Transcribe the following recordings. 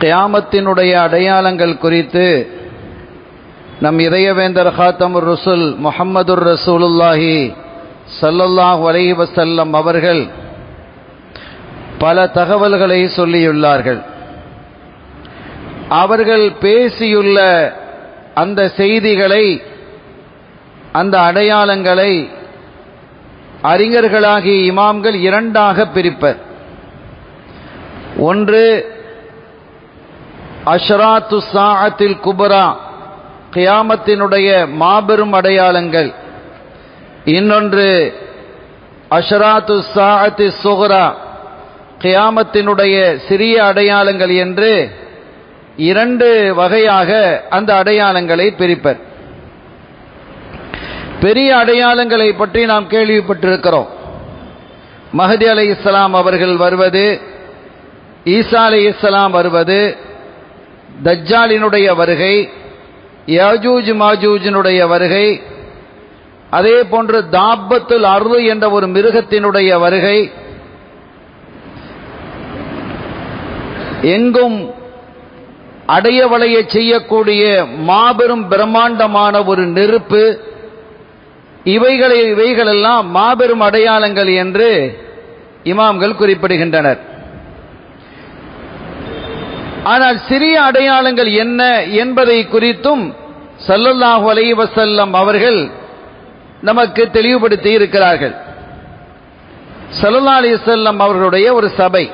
கியாமத்தினுடைய அடையாளங்கள் குறித்து நம் இதயவேந்தர் காத்தமுர் ரசூல் முஹம்மதுர் ரசூலுல்லாஹி ஸல்லல்லாஹு அலைஹி வஸல்லம் அவர்கள் பல தகவல்களை சொல்லியுள்ளார்கள். அவர்கள் பேசியுள்ள அந்த செய்திகளை, அந்த அடையாளங்களை அறிஞர்களாகிய இமாம்கள் இரண்டாக பிரிப்பர். ஒன்று அஷ்ராத்து ஸாஅத்தில் குப்ரா, கியாமத்தினுடைய மாபெரும் அடையாளங்கள். இன்னொன்று அஷ்ராத்து ஸாஅத்தி ஸுக்ரா, கியாமத்தினுடைய சிறிய அடையாளங்கள் என்று இரண்டு வகையாக அந்த அடையாளங்களை பிரிப்பர். பெரிய அடையாளங்களை பற்றி நாம் கேள்விப்பட்டிருக்கிறோம். மஹதி அலைஹிஸ்ஸலாம் அவர்கள் வருவது, ஈசா அலைஹிஸ்ஸலாம் வருவது, தஜ்ஜாலினுடைய வருகை, யாஜூஜ் மாஜூஜினுடைய வருகை, அதே போன்று தாப்பத்துல் அர்து என்ற ஒரு மிருகத்தினுடைய வருகை, எங்கும் அடையவளைய செய்யக்கூடிய மாபெரும் பிரம்மாண்டமான ஒரு நெருப்பு, இவைகளெல்லாம் மாபெரும் அடையாளங்கள் என்று இமாம்கள் குறிப்பிடுகின்றனர். ஆனால் சிறிய அடையாளங்கள் என்ன என்பதை குறித்தும் ஸல்லல்லாஹு அலைஹி வஸல்லம் அவர்கள் நமக்கு தெளிவுபடுத்தி இருக்கிறார்கள். ஸல்லல்லாஹு அலைஹி வஸல்லம் அவர்களுடைய ஒரு சபை,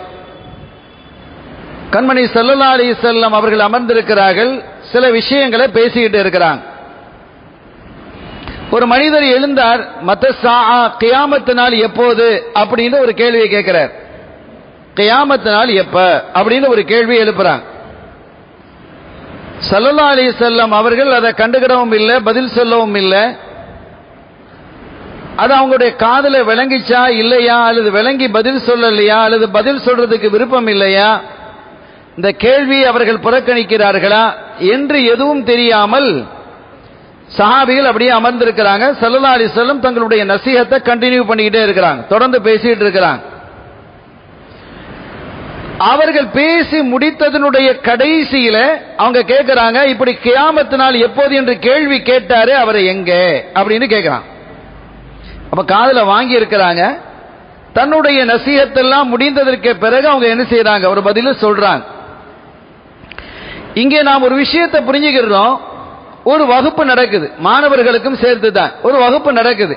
கண்மணி ஸல்லல்லாஹு அலைஹி வஸல்லம் அவர்கள் அமர்ந்திருக்கிறார்கள். சில விஷயங்களை பேசிக்கிட்டு இருக்கிறாங்க. ஒரு மனிதர் எழுந்தார், மத்த ஸாஆ, கியாமத்து நாள் எப்போது அப்படின்னு ஒரு கேள்வியை கேட்கிறார். கியாமத்து நாள் எப்ப அப்படின்னு ஒரு கேள்வி எழுப்புறாங்க. ஸல்லல்லாஹு அலைஹி வஸல்லம் அவர்கள் அதை கண்டுக்கிடவும் இல்லை, பதில் சொல்லவும் இல்லை. அது அவங்களுடைய காதுல விளங்கிச்சா இல்லையா, அல்லது விளங்கி பதில் சொல்லலையா, அல்லது பதில் சொல்றதுக்கு விருப்பம் இல்லையா, இந்த கேள்வி அவர்கள் புறக்கணிக்கிறார்களா என்று எதுவும் தெரியாமல் சஹாபிகள் அப்படியே அமர்ந்திருக்கிறாங்க. ஸல்லல்லாஹு அலைஹி வஸல்லம் தங்களுடைய நசீஹத்தை கண்டினியூ பண்ணிக்கிட்டே இருக்கிறாங்க, தொடர்ந்து பேசிட்டு இருக்கிறாங்க. அவர்கள் பேசி முடித்ததனுடைய கடைசியில அவங்க கேட்கிறாங்க, இப்படி கியாமத்து நாள் எப்போது என்று கேள்வி கேட்டாரு, அவரை எங்க அப்படின்னு கேட்கிறாங்க. அப்ப காதுல வாங்கி இருக்கிறாங்க. தன்னுடைய நசீஹத்தெல்லாம் முடிந்ததற்கு பிறகு அவங்க என்ன செய்யறாங்க, ஒரு பதில சொல்றாங்க. இங்கே நாம் ஒரு விஷயத்தை புரிஞ்சுக்கிறோம். ஒரு வகுப்பு நடக்குது, மாணவர்களுக்கும் சேர்த்து தான் ஒரு வகுப்பு நடக்குது.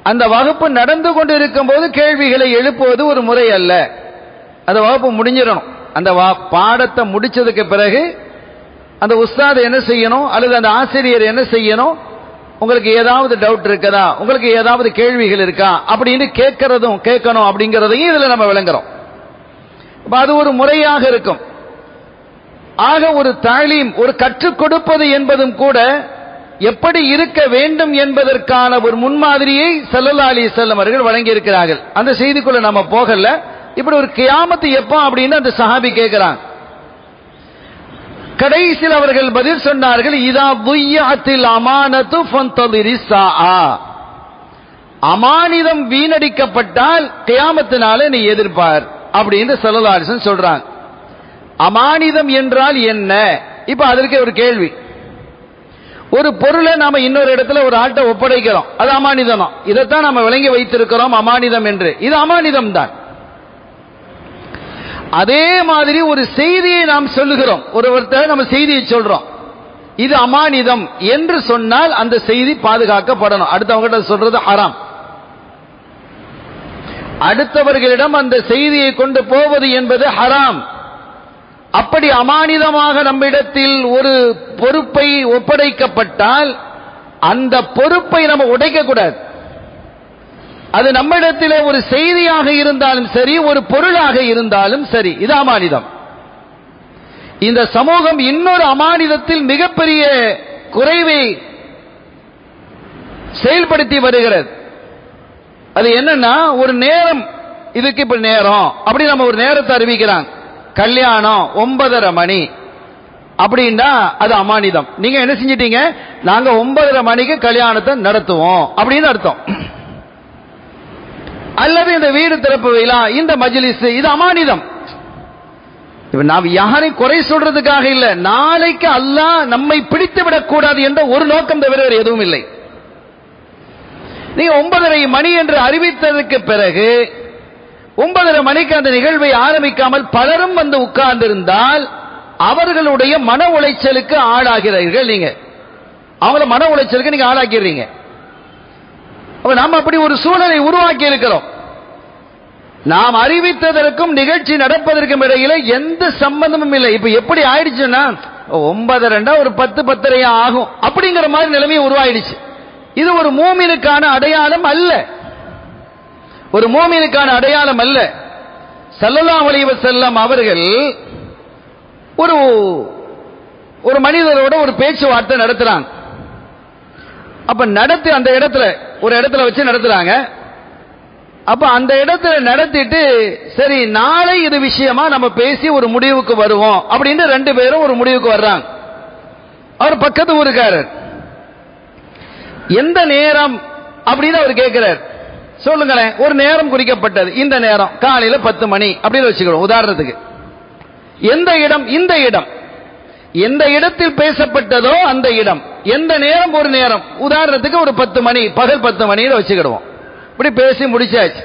அந்த வகுப்பு நடந்து கொண்டு இருக்கும் போது கேள்விகளை எழுப்புவது ஒரு முறை அல்ல. அந்த வகுப்பு முடிஞ்சிடணும். அந்த பாடத்தை முடிச்சதுக்கு பிறகு அந்த உஸ்தாத் என்ன செய்யணும், அல்லது அந்த ஆசிரியர் என்ன செய்யணும், உங்களுக்கு ஏதாவது டவுட் இருக்கதா, உங்களுக்கு ஏதாவது கேள்விகள் இருக்கா அப்படின்னு கேட்கணும் அப்படிங்கிறதையும் இதுல நம்ம விளங்குறோம். அது ஒரு முறையாக இருக்கும். ஆக ஒரு தாலீம், ஒரு கற்றுக் கொடுப்பது என்பதும் கூட எப்படி இருக்க வேண்டும் என்பதற்கான ஒரு முன்மாதிரியை ஸல்லல்லாஹு அலைஹி வஸல்லம் அவர்கள் வழங்கி இருக்கிறார்கள். அந்த செய்திக்குள்ள நம்ம போகல. இப்படி ஒரு கியாமத்து எப்போ அப்படின்னு அந்த சஹாபி கேட்கிறாங்க. கடைசியில் அவர்கள் பதில் சொன்னார்கள், இதா துய்யத்தில் அமானத்து ஃபந்ததிரி ஸாஆ, அமானிதம் வீணடிக்கப்பட்டால் கியாமத்தினால நீ எதிர்பார் அப்படின்னு ஸல்லல்லாஹு அலைஹி வஸல்லம் சொல்றாங்க. அமானிதம் என்றால் என்ன? இப்ப அதற்கு ஒரு கேள்வி. ஒரு பொருளை நாம இன்னொரு இடத்துல ஒரு ஆள்கிட்ட ஒப்படைக்கிறோம், அது அமானிதம். இதைத்தான் நம்ம விளங்கி வைத்திருக்கிறோம் அமானிதம் என்று. இது அமானிதம் தான். அதே மாதிரி ஒரு செய்தியை நாம் சொல்லுகிறோம், ஒருவர்கிட்ட நம்ம செய்தியை சொல்றோம், இது அமானிதம் என்று சொன்னால் அந்த செய்தி பாதுகாக்கப்படணும். அடுத்தவங்கிட்ட சொல்றது ஹராம். அடுத்தவர்களிடம் அந்த செய்தியை கொண்டு போவது என்பது ஹராம். அப்படி அமானிதமாக நம்மிடத்தில் ஒரு பொறுப்பை ஒப்படைக்கப்பட்டால் அந்த பொறுப்பை நம்ம உடைக்க கூடாது. அது நம்மிடத்திலே ஒரு செய்தியாக இருந்தாலும் சரி, ஒரு பொருளாக இருந்தாலும் சரி, இது அமானிதம். இந்த சமூகம் இன்னொரு அமானிதத்தில் மிகப்பெரிய குறைவை செயல்படுத்தி வருகிறது. அது என்னன்னா, ஒரு நேரம், இதுக்கு இப்ப நேரம் அப்படி நம்ம ஒரு நேரத்தை அறிவிக்கிறாங்க. கல்யாணம் 9:30 மணி அப்படின்னா அது அமானிதம். நீங்க என்ன செஞ்சிட்டீங்க, நாங்க 9:30 மணிக்கு கல்யாணத்தை நடத்துவோம் அப்படின்னு அர்த்தம். அல்லது இந்த வீடு திறப்பு விழா, இந்த மஜ்லிஸ், இது அமானிதம். இப்ப நாம் யாரையும் குறை சொல்றதுக்காக இல்ல, நாளைக்கு அல்லாஹ் நம்மை பிடித்து விடக்கூடாது என்ற ஒரு நோக்கம் தவிர வேறு எதுவும் இல்லை. நீங்க 9:30 மணி என்று அறிவித்ததற்கு பிறகு 9:30 மணிக்கு அந்த நிகழ்வை ஆரம்பிக்காமல் பலரும் வந்து உட்கார்ந்திருந்தால் அவர்களுடைய மன உளைச்சலுக்கு ஆளாகிறீர்கள். நீங்க அவங்கள மன உளைச்சலுக்கு நீங்க ஆளாக்கிறீங்க. நாம் அப்படி ஒரு சூழலை உருவாக்கி இருக்கிறோம். நாம் அறிவித்ததற்கும் நிகழ்ச்சி நடப்பதற்கும் இடையில எந்த சம்பந்தமும் இல்லை. இப்ப எப்படி ஆயிடுச்சுன்னா 9:30 ஒரு 10-10:30 ஆகும் அப்படிங்கிற மாதிரி நிலைமை உருவாயிடுச்சு. இது ஒரு மூமினுக்கான அடையாளம் அல்ல, ஒரு மூமினுக்கான அடையாளம் அல்ல. ஸல்லல்லாஹு அலைஹி வஸல்லம் அவர்கள் ஒரு மனிதரோட ஒரு பேச்சுவார்த்தை நடத்துறாங்க. அப்ப நடத்தி அந்த இடத்துல ஒரு இடத்துல வச்சு நடத்துறாங்க. அப்ப அந்த இடத்துல நடத்திட்டு சரி நாளை இது விஷயமா நம்ம பேசி ஒரு முடிவுக்கு வருவோம் அப்படின்னு 2 பேரும் ஒரு முடிவுக்கு வர்றாங்க. அவர் பக்கத்து ஊருக்காரர். எந்த நேரம் அப்படின்னு அவர் கேட்கிறார். சொல்லுங்களேன், ஒரு நேரம் குறிக்கப்பட்டது, இந்த நேரம் காலையில 10 மணி அப்படின்னு வச்சுக்கிறோம் உதாரணத்துக்கு. எந்த இடம்? இந்த இடம். எந்த இடத்தில் பேசப்பட்டதோ அந்த இடம். எந்த நேரம்? ஒரு நேரம், உதாரணத்துக்கு ஒரு 10 மணி, பகல் 10 மணின்னு வச்சுக்கிடுவோம். இப்படி பேசி முடிச்சாச்சு.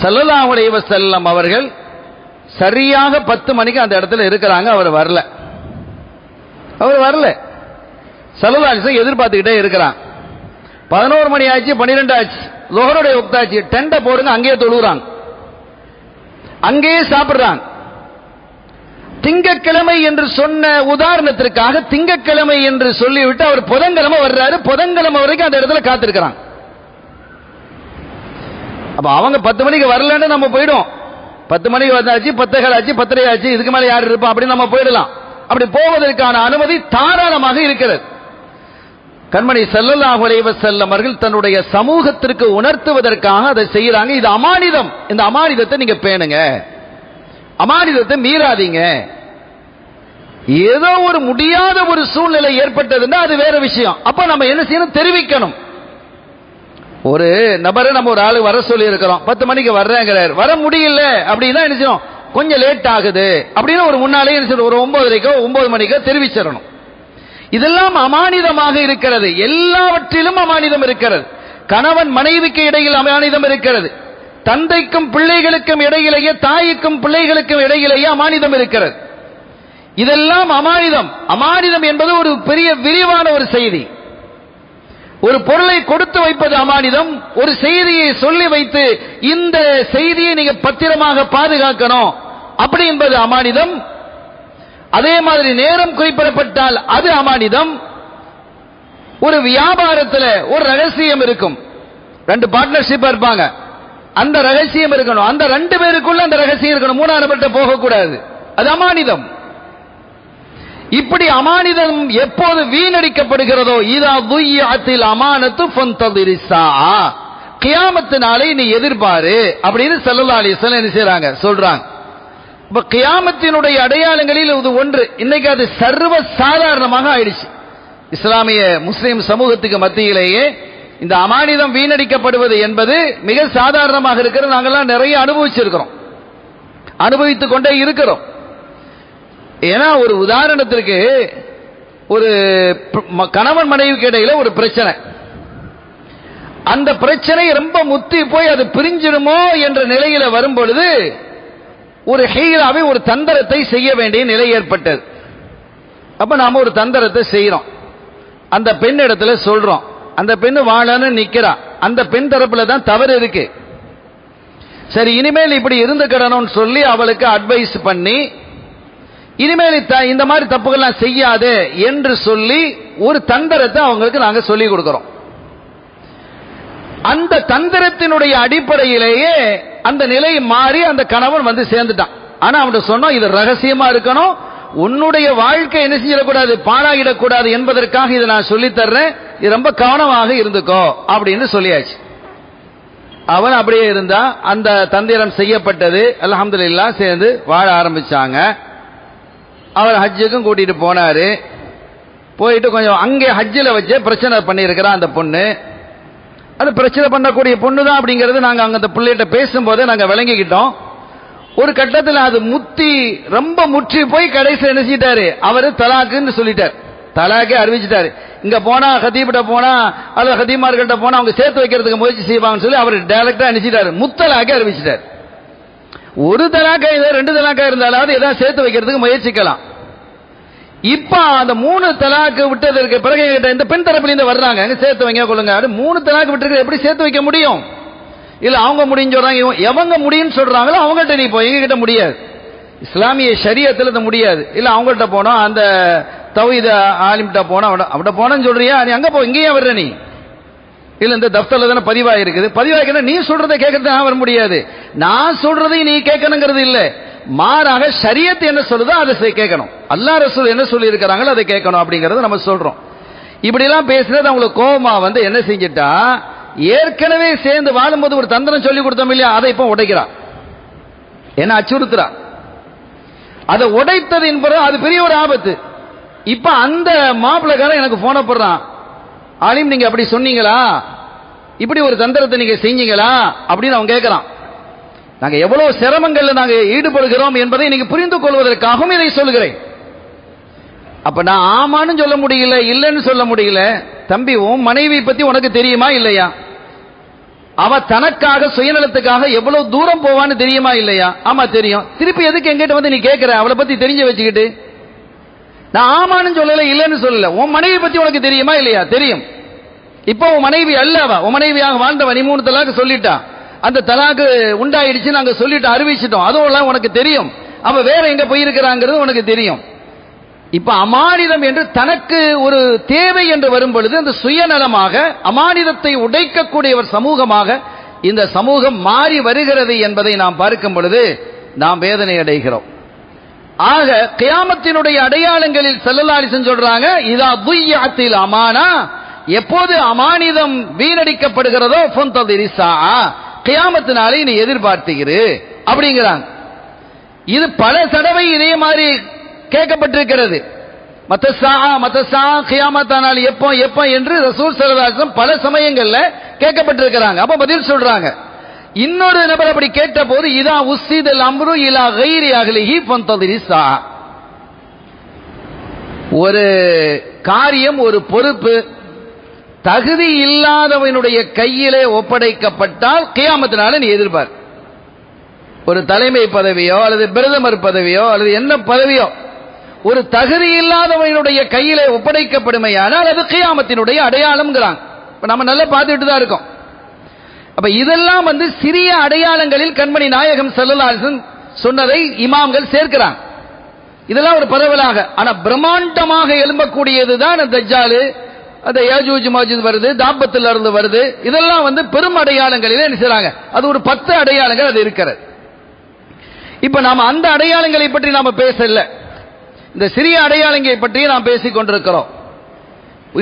ஸல்லல்லாஹு அலைஹி வஸல்லம் அவர்கள் சரியாக 10 மணிக்கு அந்த இடத்துல இருக்கிறாங்க. அவர் வரல. ஸல்லல்லாஹு அலைஹி வஸல்லம் எதிர்பார்த்துக்கிட்டே இருக்கிறான். 11 மணி ஆச்சு, 12 ஆச்சு, லுஹருடைய வக்தாச்சு. டெண்ட போடுங்க, அங்கேயே தொழுகிறாங்க, அங்கேயே சாப்பிடுறாங்க. திங்கக்கிழமை என்று சொன்ன உதாரணத்திற்காக திங்கக்கிழமை என்று சொல்லிவிட்டு அவர் புதன்கிழமை வர்றாரு. புதன்கிழமை வரைக்கும் அந்த இடத்துல காத்திருக்கிறாங்க. அப்ப அவங்க 10 மணிக்கு வரலன்னு நம்ம போயிடும். 10 மணிக்கு வந்தாச்சு, 10 ஆச்சு, 10:30 ஆச்சு, இதுக்கு மேல யார் இருப்பா அப்படின்னு நம்ம போயிடலாம். அப்படி போவதற்கான அனுமதி தாராளமாக இருக்கிறது. கண்மணி ஸல்லல்லாஹு அலைஹி வஸல்லம் அவர்கள் தன்னுடைய சமூகத்திற்கு உணர்த்துவதற்காக அதை செய்யறாங்க. இது அமானிதம். இந்த அமானிதத்தை நீங்க பேணுங்க, அமானிதத்தை மீறாதீங்க. ஏதோ ஒரு முடியாத ஒரு சூழ்நிலை ஏற்பட்டதுன்னா அது வேற விஷயம். அப்ப நம்ம என்ன செய்யணும்? தெரிவிக்கணும். ஒரு நபரை நம்ம ஒரு ஆளு வர சொல்லி இருக்கிறோம், 10 மணிக்கு வர்றேங்கிறார், வர முடியல அப்படின்னா என்ன செய்யணும்? கொஞ்சம் லேட் ஆகுது அப்படின்னு ஒரு முன்னாலே என்ன செய்யணும்? ஒரு 9 மணிக்கோ தெரிவிச்சிடணும். இதெல்லாம் அமானிதமாக இருக்கிறது. எல்லாவற்றிலும் அமானிதம் இருக்கிறது. கணவன் மனைவிக்கு இடையில் அமானிதம் இருக்கிறது. தந்தைக்கும் பிள்ளைகளுக்கும் இடையிலேயே, தாய்க்கும் பிள்ளைகளுக்கும் இடையிலேயே அமானிதம் இருக்கிறது. இதெல்லாம் அமானிதம். அமானிதம் என்பது ஒரு பெரிய விரிவான ஒரு செய்தி. ஒரு பொருளை கொடுத்து வைப்பது அமானிதம். ஒரு செய்தியை சொல்லி வைத்து இந்த செய்தியை நீங்க பத்திரமாக பாதுகாக்கணும் அப்படி என்பது அமானிதம். அதே மாதிரி நேரம் குறிப்பிடப்பட்டால் அது அமானிதம். ஒரு வியாபாரத்தில் ஒரு ரகசியம் இருக்கும், 2 பார்ட்னர்ஷிப் இருப்பாங்க, அந்த ரகசியம் இருக்கணும். அந்த 2 பேருக்குள்ள அந்த ரகசியம் இருக்கணும், 3ஆவது நபர்கிட்ட போகக்கூடாது. அது அமானிதம். இப்படி அமானிதம் எப்போது வீணடிக்கப்படுகிறதோ, இதா துய்யத்தில் அமானத்து ஃபந்ததிரிஸா, கியாமத் நாளை நீ எதிர்பாரு அப்படின்னு ஸல்லல்லாஹு அலைஹி வஸல்லம் என்ன செய்றாங்க? சொல்றாங்க. இப்ப கியாமத்தினுடைய அடையாளங்களில் இது ஒன்று. இன்னைக்கு அது சர்வ சாதாரணமாக ஆயிடுச்சு. இஸ்லாமிய முஸ்லிம் சமூகத்துக்கு மத்தியிலேயே இந்த அமானிதம் வீணடிக்கப்படுவது என்பது மிக சாதாரணமாக இருக்கிறது. நாங்கள்லாம் நிறைய அனுபவிச்சிருக்கிறோம், அனுபவித்துக் கொண்டே இருக்கிறோம். ஏன்னா ஒரு உதாரணத்திற்கு, ஒரு கணவன் மனைவிக்கு இடையில ஒரு பிரச்சனை, அந்த பிரச்சனை ரொம்ப முத்தி போய் அது பிரிஞ்சிடுமோ என்ற நிலையில வரும் பொழுது ஒரு ஹீலாவை, ஒரு தந்திரத்தை செய்ய வேண்டிய நிலை ஏற்பட்டது. அப்ப நாம ஒரு தந்திரத்தை செய்யறோம். அந்த பெண் இடத்துல சொல்றோம், அந்த பெண் வாழன்னு நிக்கிறா, அந்த பெண் தரப்புல தான் தவறு இருக்கு. சரி, இனிமேல் இப்படி இருந்துக்கிடணும்னு சொல்லி அவளுக்கு அட்வைஸ் பண்ணி, இனிமேல் இந்த மாதிரி தப்புகள்லாம் செய்யாதே என்று சொல்லி ஒரு தந்திரத்தை அவங்களுக்கு நாங்க சொல்லி கொடுக்கிறோம். அந்த தந்திரத்தினுடைய அடிப்படையிலேயே அந்த நிலை மாறி அந்த கணவன் வந்து சேர்ந்துட்டான். ஆனா அவன் சொன்னோம், இது ரகசியமா இருக்கணும், உன்னுடைய வாழ்க்கை என்ன செஞ்சிடக்கூடாது, பாழாகிடக்கூடாது என்பதற்காக இதை நான் சொல்லி தர்றேன், இது ரொம்ப கவனமாக இருந்துக்கோ அப்படின்னு சொல்லியாச்சு. அவன் அப்படியே இருந்தா. அந்த தந்திரம் செய்யப்பட்டது. அல்ஹம்துலில்லாஹ், சேர்ந்து வாழ ஆரம்பிச்சாங்க. அவர் ஹஜ்ஜுக்கும் கூட்டிட்டு போனாரு. போயிட்டு கொஞ்சம் அங்கே ஹஜ்ஜில் வச்சு பிரச்சனை பண்ணியிருக்கிறான் அந்த பொண்ணு. அது பிரச்சனை பண்ணக்கூடிய பொண்ணு தான் அப்படிங்கிறது நாங்கள் அங்கே அந்த பிள்ளைகிட்ட பேசும்போதே நாங்கள் விளங்கிக்கிட்டோம். ஒரு கட்டத்தில் அது ரொம்ப முற்றி போய் கடைசி என்ன செஞ்சிட்டாரு, அவரு தலாக்குன்னு சொல்லிட்டார், தலாக்கே அறிவிச்சிட்டாரு. இங்க போனா ஹதீபிட்ட போனா அல்லது ஹதீமார்கிட்ட போனா அவங்க சேர்த்து வைக்கிறதுக்கு முயற்சி செய்வாங்கன்னு சொல்லி அவர் டைரக்டா அனுப்பிச்சிட்டாரு, முத்தலாக்கே அறிவிச்சிட்டார். ஒரு தலாக்கா ரெண்டு தலாக்கா இருந்தாலும் ஏதாவது சேர்த்து வைக்கிறதுக்கு முயற்சிக்கலாம். இப்ப அந்த 3 தலாக்கு விட்டதற்கு பிறகு இந்த பெண் தரப்புல இருந்து வர்றாங்க, சேர்த்து வைங்க கொள்ளுங்க. 3 தலாக்கு விட்டு எப்படி சேர்த்து வைக்க முடியும்? இல்ல அவங்க முடியும் சொல்றாங்க, எவங்க முடியும்னு சொல்றாங்களோ அவங்கள்ட்ட நீ போய், எங்க கிட்ட முடியாது, இஸ்லாமிய ஷரியத்தில் இது முடியாது. இல்ல அவங்கள்ட்ட போனோம், அந்த தௌஹீத் ஆலிம்கிட்ட போனோம், அவட போனன்னு சொல்றியா, நீ அங்க போ, இங்கேயே வர்ற நீ, இல்ல இந்த தப்தர்ல தானே பதிவாக இருக்குது, பதிவாக நீ சொல்றதை கேட்கறது வர முடியாது, நான் சொல்றதை நீ கேட்கணுங்கிறது இல்ல, மாறாக ஷரியத் என்ன சொல்லுதோ அதை கேட்கணும், அல்லாஹ் ரசூல் என்ன சொல்லி இருக்கிறாங்களோ அதை கேட்கணும் அப்படிங்கறத நம்ம சொல்றோம். இப்படி எல்லாம் பேசுறது அவங்களுக்கு கோபமா என்ன செஞ்சிட்டா, ஏற்கனவே சேர்ந்து வாழும்போது ஒரு தந்திரம் சொல்லி கொடுத்தோம் இல்லையா, அதை இப்ப உடைக்கிறான், என்ன அச்சுறுத்துறா, அதை உடைத்தது என்பது அது பெரிய ஒரு ஆபத்து. இப்ப அந்த மாப்பிள்ளைக்காரன் எனக்கு போன போடுறான், ஆலிம் நீங்க அப்படி சொன்னீங்களா, இப்படி ஒரு தந்திரத்தை நீங்க செஞ்சீங்களா அப்படின்னு அவன் கேட்கிறான். நாங்க எவ்வளவு சிரமங்கள்ல நாங்க ஈடுபடுகிறோம் என்பதை நீங்க புரிந்து கொள்வதற்காகவும் இதை சொல்கிறேன். அப்ப நான் ஆமான்னு சொல்ல முடியல, இல்லைன்னு சொல்ல முடியல. தம்பி, உன் மனைவி பத்தி உனக்கு தெரியுமா இல்லையா, அவ தனக்காக சுயநலத்துக்காக எவ்வளவு தூரம் போவான்னு தெரியுமா இல்லையா? ஆமா தெரியும். திருப்பி எதுக்கு எங்கிட்ட நீ கேட்கிற, அவளை பத்தி தெரிஞ்சு வச்சுக்கிட்டு? நான் ஆமான்னு சொல்லல, இல்லைன்னு சொல்லல. உன் மனைவி பத்தி உனக்கு தெரியுமா இல்லையா? தெரியும். இப்போ உன் மனைவி அல்லவா, உன் மனைவியாக வாழ்ந்தவன், நீ 3 தலாக்கு சொல்லிட்டா, அந்த தலாக்கு உண்டாயிடுச்சு நாங்க சொல்லிட்டு அறிவிச்சிட்டோம், அதுவும் உனக்கு தெரியும். அவ வேற எங்க போயிருக்கிறாங்கிறது உனக்கு தெரியும். இப்ப அமானிதம் என்று தனக்கு ஒரு தேவை என்று வரும் பொழுது அந்த சுயநலமாக அமானிதத்தை உடைக்கக்கூடிய ஒரு சமூகமாக இந்த சமூகம் மாறி வருகிறது என்பதை நாம் பார்க்கும் பொழுது நாம் வேதனை அடைகிறோம். ஆக கியாமத்தினுடைய அடையாளங்களில் ஸல்லல்லாஹு அலைஹி வஸல்லம் சொல்றாங்க, இதா துய்யத்தில் அமானா, எப்போது அமானிதம் வீணடிக்கப்படுகிறதோ ஃபந்ததிரி ஸாஆ, கியாமத் நாளை நீ எதிர்பார்த்தீரு அப்படிங்கிறாங்க. இது பல தடவை இதே மாதிரி கேட்கப்பட்டிருக்கிறது. மத்தசா கியாமத்தானால் எப்போ எப்போ என்று ரசூல் ஸல்லல்லாஹு அலைஹி வஸல்லம் பல சமயங்கள்ல கேட்கப்பட்டிருக்கிறாங்க. அப்ப பதில் சொல்றாங்க. இன்னொரு நபர் அப்படி கேட்ட போது, இதா உஸ்ஸிதல் அம்ரு இலா கைரி அஹ்லிஹி ஃபந்ததிரி ஸாஆ, ஒரு காரியம், ஒரு பொறுப்பு தகுதி இல்லாதவனுடைய கையிலே ஒப்படைக்கப்பட்டால் கியாமத்தினால நீ எதிர்பார். ஒரு தலைமை பதவியோ அல்லது பிரதமர் பதவியோ அல்லது என்ன பதவியோ ஒரு தகுதி இல்லாதவனுடைய கையிலே ஒப்படைக்கப்படுமையானால் அது கியாமத்தினுடைய அடையாளம்ங்கிறாங்க. இப்ப நம்ம நல்லா பார்த்துட்டு தான் இருக்கோம். அப்ப இதெல்லாம் சிறிய அடையாளங்களில் கண்மணி நாயகம் ஸல்லல்லாஹு அலைஹி வஸல்லம் சொன்னதை இமாம்கள் சேர்க்கிறாங்க. இதெல்லாம் ஒரு பரவலாக, ஆனா பிரம்மாண்டமாக எழும்பக்கூடியதுதான் தஜ்ஜால், அந்த யாஜூஜ் மாஜூஜ் வருது, தாபத்துல இருந்து வருது, இதெல்லாம் பெரும் அடையாளங்களிலே என்ன செய்றாங்க, அது ஒரு 10 அடையாளங்கள் அது இருக்கிறது. இப்ப நாம அந்த அடையாளங்களை பற்றி நாம பேசல, இந்த சிறிய அடையாளங்களை பற்றி நாம் பேசிக் கொண்டிருக்கிறோம்.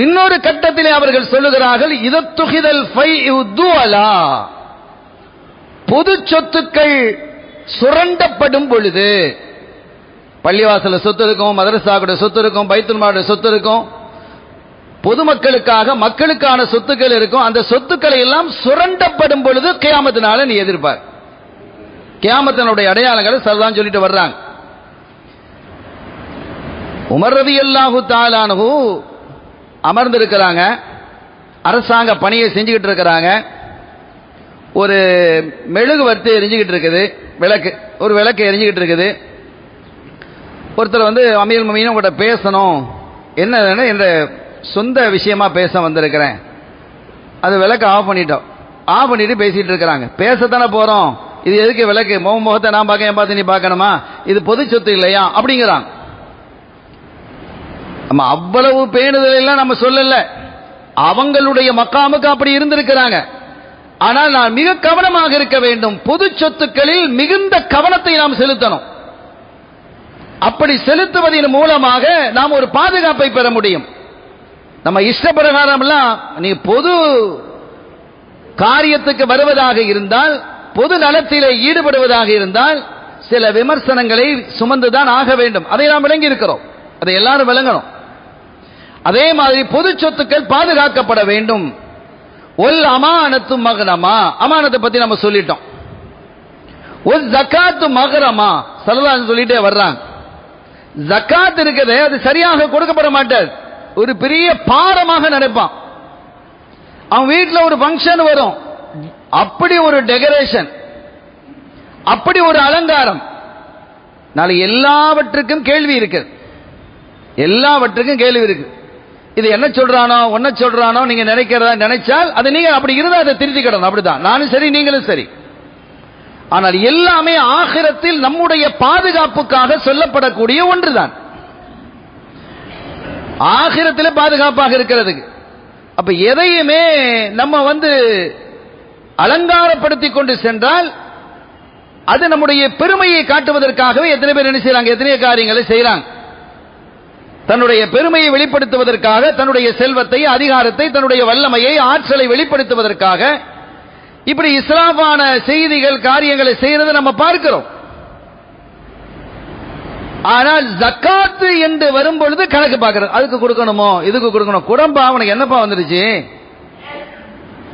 இன்னொரு கட்டத்திலே அவர்கள் சொல்லுகிறார்கள், இதத்துகிதல் ஃபைஉதுலா, பொது சொத்துக்கள் சுரண்டப்படும் பொழுது, பள்ளிவாசல சொத்து இருக்கும், மதரசாவுடைய சொத்து இருக்கும், பைத்துல் மாலுடைய சொத்து இருக்கும், பொதுமக்களுக்காக மக்களுக்கான சொத்துக்கள் இருக்கும். அந்த சொத்துக்களை எல்லாம் சுரண்டப்படும் பொழுது கியாமத்தினால நீ எதிர்பார். கியாமத்தினுடைய அடையாளங்களை சல்லல்லாஹு சொல்லிட்டு வர்றாங்க. உமர் ரலியல்லாஹு தஆலா அன்ஹு அமர்ந்திருக்கிறாங்க, அரசாங்க பணியை செஞ்சுக்கிட்டு இருக்கிறாங்க. ஒரு மெழுகுவர்த்தி எரிஞ்சுக்கிட்டு இருக்குது, விளக்கு, ஒரு விளக்கு எரிஞ்சுக்கிட்டு இருக்குது. ஒருத்தர் அமீர் முஃமினீன் உங்கள்கிட்ட பேசணும், என்ன என்ற சொந்த விஷயமா பேச வந்திருக்கிறேன். அது விளக்கு ஆஃப் பண்ணிட்டோம், ஆஃப் பண்ணிட்டு பேசிட்டு இருக்கிறாங்க. பேசத்தானே போறோம், இது எதுக்கு விளக்கு, முகத்தை நான் பார்க்க, என் பார்த்து நீ பார்க்கணுமா, இது பொது சொத்து இல்லையா அப்படிங்கிறாங்க. நம்ம அவ்வளவு பேணுதல் எல்லாம் நம்ம சொல்லல, அவங்களுடைய மக்காமுக்கு அப்படி இருந்திருக்கிறாங்க. ஆனால் நான் மிக கவனமாக இருக்க வேண்டும், பொது சொத்துக்களில் மிகுந்த கவனத்தை நாம் செலுத்தணும். அப்படி செலுத்துவதன் மூலமாக நாம் ஒரு பாதுகாப்பை பெற முடியும். நம்ம இஷ்டப்பிரகாரம் எல்லாம் நீ பொது காரியத்துக்கு வருவதாக இருந்தால், பொது நலத்திலே ஈடுபடுவதாக இருந்தால் சில விமர்சனங்களை சுமந்துதான் ஆக வேண்டும். அதை நாம் விளங்கி இருக்கிறோம், அதை எல்லாரும் விளங்கணும். அதே மாதிரி பொது சொத்துக்கள் பாதுகாக்கப்பட வேண்டும். ஒல் அமானத்து மகனமா, அமானத்தை பத்தி நம்ம சொல்லிட்டோம். ஒரு ஜக்காத்து மகரமா ஸல்லல்லாஹு சொல்லிட்டே வர்றாங்க. ஜக்காத் இருக்குது, அது சரியாக கொடுக்கப்பட மாட்டாது. ஒரு பெரிய பாரமாக நினைப்பான். அவன் வீட்டில் ஒரு ஃபங்க்ஷன் வரும், அப்படி ஒரு டெக்கரேஷன், அப்படி ஒரு அலங்காரம். நாளை எல்லாவற்றுக்கும் கேள்வி இருக்கு, எல்லாவற்றுக்கும் கேள்வி இருக்கு. இது என்ன சொல்றானோ ஒன்ன சொல்றானோ நீங்க நினைக்கிறதா நினைச்சால் அது நீங்க அப்படி இருந்தா அதை திருத்திக்கிடணும். அப்படிதான் நானும் சரி நீங்களும் சரி. ஆனால் எல்லாமே ஆகிரத்தில் நம்முடைய பாதுகாப்புக்காக சொல்லப்படக்கூடிய ஒன்றுதான், ஆகிரத்தில் பாதுகாப்பாக இருக்கிறதுக்கு. அப்ப எதையுமே நம்ம அலங்காரப்படுத்தி கொண்டு சென்றால் அது நம்முடைய பெருமையை காட்டுவதற்காகவே எத்தனை பேர் என்ன செய்யறாங்க, எத்தனை காரியங்களை செய்யறாங்க. தன்னுடைய பெருமையை வெளிப்படுத்துவதற்காக, தன்னுடைய செல்வத்தை, அதிகாரத்தை, தன்னுடைய வல்லமையை, ஆற்றலை வெளிப்படுத்துவதற்காக இப்படி இஸ்லாமான செய்திகள், காரியங்களை செய்யறதை நம்ம பார்க்கிறோம். ஆனால் ஜக்காத்து என்று வரும்பொழுது கணக்கு பார்க்கிறது, அதுக்கு கொடுக்கணுமோ இதுக்கு கொடுக்கணும். குடம்பா அவனுக்கு என்னப்பா வந்துருச்சு,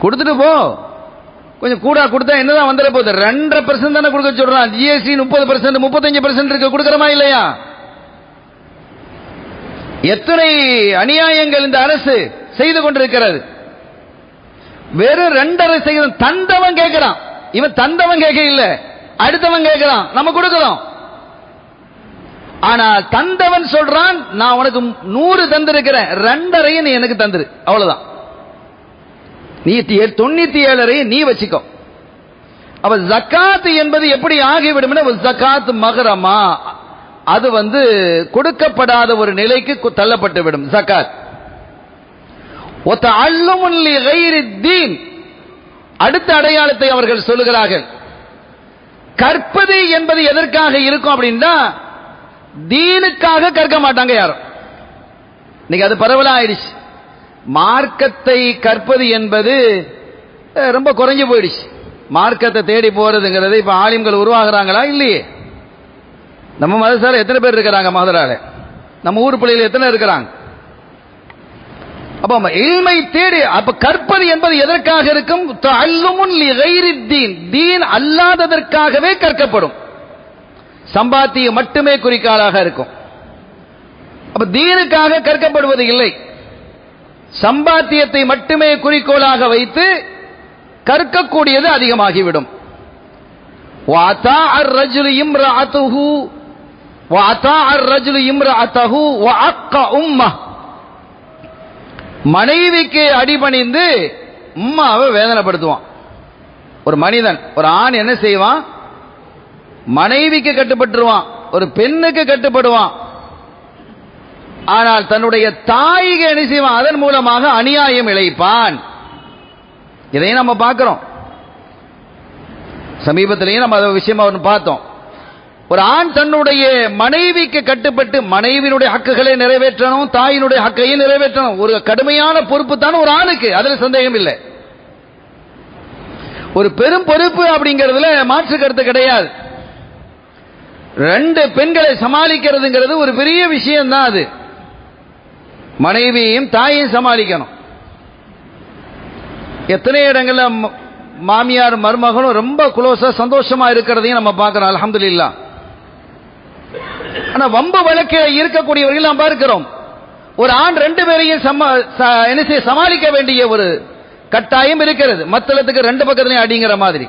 கொடுத்துட்டு போ, கொஞ்சம் கூட கொடுத்தா என்னதான் வந்துட போகுது. 2.5% தானே கொடுக்க சொல்றான். ஜிஎஸ்டி 30%, 35% இருக்கு, கொடுக்கறமா இல்லையா? எத்தனை அநியாயங்கள் இந்த அரசு செய்து கொண்டிருக்கிறது. வெறும் 2.5% தந்தவன் கேட்கிறான். இவன் தந்தவன் கேட்க இல்ல, அடுத்தவன் கேட்கிறான், நம்ம கொடுக்கிறோம். ஆனா தந்தவன் சொல்றான், நான் உனக்கு 100 தந்திருக்கிறேன், 2.5 நீ எனக்கு தந்துரு, அவ்வளவுதான். நீ 97 நீ வச்சுக்கோ. அப்ப ஜக்காத் என்பது எப்படி ஆகிவிடும்? ஜக்காத் மகரமா, அது கொடுக்கப்படாத ஒரு நிலைக்கு தள்ளப்பட்டு விடும். ஜக்காத் அடுத்த அடையாளத்தை அவர்கள் சொல்லுகிறார்கள். கற்பது என்பது எதற்காக இருக்கும் அப்படின்னா, தீனுக்காக கற்க மாட்டாங்க யாரும். இன்னைக்கு அது பரவலா ஆயிடுச்சு. மார்க்கத்தை கற்பது என்பது ரொம்ப குறைஞ்சு போயிடுச்சு. மார்க்கத்தை தேடி போறதுங்கிறது இப்ப ஆலிம்கள் உருவாகிறாங்களா இல்லையே? நம்ம மதரசால எத்தனை பேர் இருக்கிறாங்க? மதரால நம்ம ஊர் பிள்ளைகள் எத்தனை இருக்கிறாங்க? அப்ப இல்மை தேடி, அப்ப கற்பது என்பது எதற்காக இருக்கும்? தஅல்லுமுன் லிகைரித்தீன், தீன் அல்லாததற்காகவே கற்கப்படும். சம்பாத்தியம் மட்டுமே குறிக்காலாக இருக்கும். அப்ப தீனுக்காக கற்கப்படுவது இல்லை. சம்பாத்தியத்தை மட்டுமே குறிக்கோளாக வைத்து கற்கக்கூடியது அதிகமாகிவிடும். மனைவிக்கு அடிபணிந்து உம்மாவை வேதனைப்படுத்துவான். ஒரு மனிதன், ஒரு ஆண் என்ன செய்வான்? மனைவிக்கு கட்டுப்பட்டுருவான், ஒரு பெண்ணுக்கு கட்டுப்படுவான். ஆனால் தன்னுடைய தாய்க்கு என்ன செய்வான்? அதன் மூலமாக அநியாயம் இழைப்பான். இதையும் நம்ம பார்க்கிறோம். சமீபத்திலேயே நம்ம அதை விஷயமா பார்த்தோம். ஒரு ஆண் தன்னுடைய மனைவிக்கு கட்டுப்பட்டு மனைவியினுடைய ஹக்குகளை நிறைவேற்றணும், தாயினுடைய ஹக்கையும் நிறைவேற்றணும். ஒரு கடுமையான பொறுப்பு தான் ஒரு ஆணுக்கு, அதுல சந்தேகம் இல்லை. ஒரு பெரும் பொறுப்பு அப்படிங்கிறதுல மாற்று கருத்து கிடையாது. 2 பெண்களை சமாளிக்கிறதுங்கிறது ஒரு பெரிய விஷயம் தான். அது மனைவியையும் தாயையும் சமாளிக்கணும். எத்தனை இடங்கள்ல மாமியார் மருமகனும் ரொம்ப குளோஸா சந்தோஷமா இருக்கிறதையும் நம்ம பார்க்கிறோம், அல்ஹம்துலில்லாஹ். ஆனா வம்பு வழக்கில் இருக்கக்கூடியவர்கள் நாம் பார்க்கிறோம். ஒரு ஆண் 2 பேரையும் சமாளிக்க வேண்டிய ஒரு கட்டாயம் இருக்கிறது. மத்தளத்துக்கு 2 பக்கத்திலையும் அடிங்கிற மாதிரி.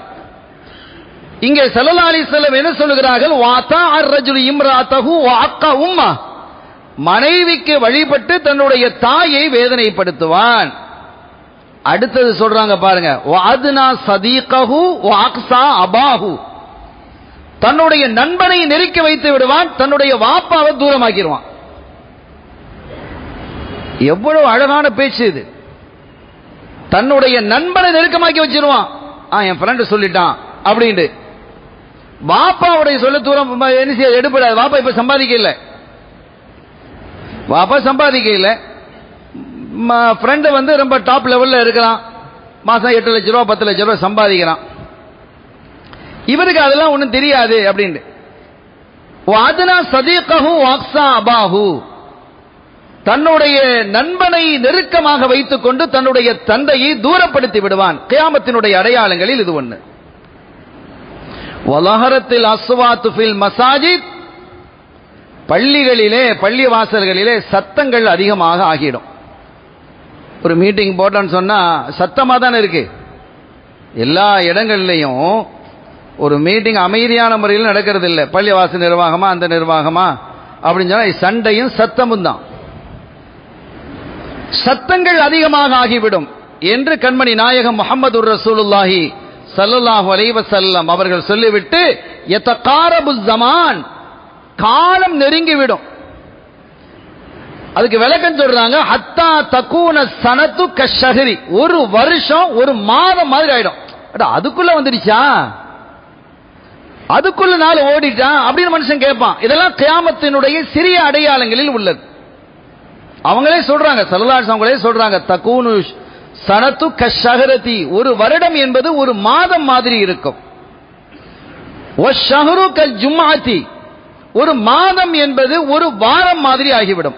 இங்கே ஸல்லல்லாஹு அலைஹி வஸல்லம் என்ன சொல்லுகிறார்கள்? வாதா அர்-ரஜுலு இம்ராஅத்தஹு வ அக்கா உம்மா, மனைவிக்கு வழிபட்டு தன்னுடைய தாயை வேதனைப்படுத்துவான். அடுத்தது சொல்றாங்க பாருங்க, வஅத்னா சதீகஹு வ அக்ஸா அபாஹு, தன்னுடைய நண்பனை நெருக்கி வைத்து விடுவான், தன்னுடைய வாப்பாவை தூரமாக்கிடுவான். எவ்வளவு அழகான பேச்சு இது. தன்னுடைய நண்பனை நெருக்கமாக்கி வச்சிருவான். என் ஃப்ரெண்ட் சொல்லிட்டான் அப்படின்ட்டு வாப்பாவுடைய சொல்ல தூரம் என்ன செய்ய எடுப்படாது. வாப்பா இப்ப சம்பாதிக்க இல்லை, வாப்பா சம்பாதிக்க இல்லை. ஃப்ரெண்டு ரொம்ப டாப் லெவல்ல இருக்கிறான், மாசம் 8 லட்சம் ரூபாய் 10 லட்சம் ரூபாய் சம்பாதிக்கிறான். இவருக்கு அதெல்லாம் ஒன்றும் தெரியாது அப்படின்ட்டு வாதனா சதீகஹு வாக்ஸா அபாஹு, தன்னுடைய நண்பனை நெருக்கமாக வைத்துக் கொண்டு தன்னுடைய தந்தையை தூரப்படுத்தி விடுவான். கியாமத்தினுடைய அடையாளங்களில் இது ஒன்று. வலஹரத்தில் அஸ்வாத்து ஃபில் மசாஜித், பள்ளிகளிலே பள்ளி வாசல்களிலே சத்தங்கள் அதிகமாக ஆகிடும். ஒரு மீட்டிங் போட்டோன்னு சொன்னா சத்தமா தானே இருக்கு. எல்லா இடங்கள்லையும் ஒரு மீட்டிங் அமைதியான முறையில் நடக்கிறது இல்லை. பள்ளிவாசல் நிர்வாகமா அந்த நிர்வாகமா அப்படின்னு சொன்னா சண்டையும் சத்தமும் தான். சத்தங்கள் அதிகமாக ஆகிவிடும் என்று கண்மணி நாயகம் முஹம்மது ரசூலுல்லாஹி ஸல்லல்லாஹு அலைஹி வஸல்லம் அவர்கள் சொல்லிவிட்டு, யதகாரபு ஸமான், காலம் நெருங்கிவிடும். அதுக்கு விளக்கம் சொல்றாங்க, ஹத்தா தகூன சனத்து கஷஹரி, ஒரு வருஷம் ஒரு மாதம் மாதிரி ஆயிடும். அதுக்குள்ள வந்துடுச்சா, அதுக்குள்ள நாள் ஓடிட்டான் அப்படின்னு மனுஷன் கேட்பான். இதெல்லாம் கியாமத்தினுடைய சிறிய அடையாளங்களில் உள்ளது. அவங்களே சொல்றாங்க, ஸல்லல்லாஹு அலைஹி வஸல்லம் சொல்றாங்க, தகூனு சனத்து கஷஹரதி, ஒரு வருடம் என்பது ஒரு மாதம் மாதிரி இருக்கும். வஷ்ஷஹரு கல் ஜும்ஆதி, ஒரு மாதம் என்பது ஒரு வாரம் மாதிரி ஆகிவிடும்.